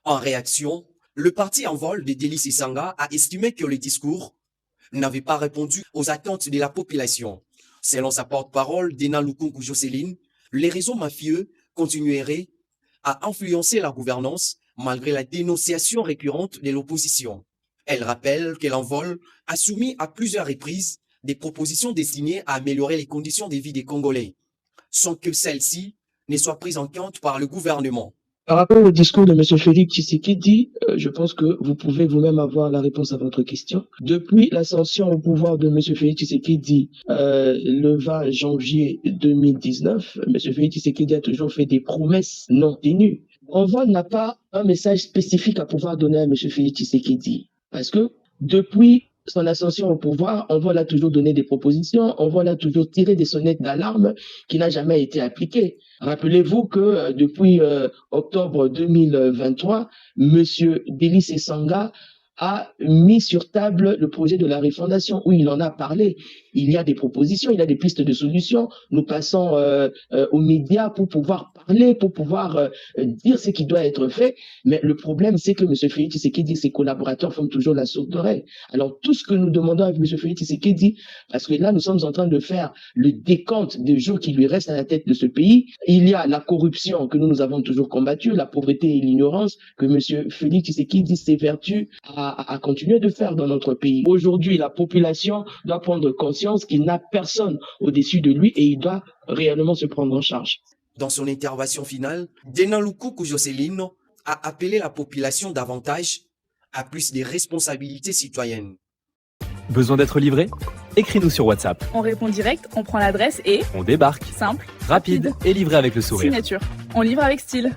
En réaction, le parti en vol de Délice Sanga a estimé que le discours n'avait pas répondu aux attentes de la population. Selon sa porte-parole, Dena Lukungu Jocelyne, les réseaux mafieux continueraient à influencer la gouvernance malgré la dénonciation récurrente de l'opposition. Elle rappelle que l'envol a soumis à plusieurs reprises des propositions destinées à améliorer les conditions de vie des Congolais, sans que celles-ci ne soient prises en compte par le gouvernement. Par rapport au discours de M. Félix Tshisekedi, je pense que vous pouvez vous-même avoir la réponse à votre question. Depuis l'ascension au pouvoir de M. Félix Tshisekedi le 20 janvier 2019, M. Félix Tshisekedi a toujours fait des promesses non tenues. Envol n'a pas un message spécifique à pouvoir donner à M. Félix Tshisekedi. Parce que depuis son ascension au pouvoir, Envol a toujours donné des propositions, Envol a toujours tiré des sonnettes d'alarme qui n'a jamais été appliquées. Rappelez-vous que depuis octobre 2023, M. Délice Sanga a mis sur table le projet de la refondation où il en a parlé. Il y a des propositions, il y a des pistes de solutions. Nous passons aux médias pour pouvoir parler, pour pouvoir dire ce qui doit être fait. Mais le problème, c'est que M. Félix Tshisekedi et ses collaborateurs font toujours la sourde oreille. Alors, tout ce que nous demandons avec M. Félix Tshisekedi, parce que là, nous sommes en train de faire le décompte des jours qui lui restent à la tête de ce pays. Il y a la corruption que nous avons toujours combattue, la pauvreté et l'ignorance que M. Félix Tshisekedi s'évertue à continuer de faire dans notre pays. Aujourd'hui, la population doit prendre conscience qu'il n'a personne au-dessus de lui et il doit réellement se prendre en charge. Dans son intervention finale, Dena Lukungu Jocelyne a appelé la population davantage à plus de responsabilités citoyennes. Besoin d'être livré? Écris-nous sur WhatsApp. On répond direct, on prend l'adresse et... On débarque. Simple, Rapide et livré avec le sourire. signature. On livre avec style.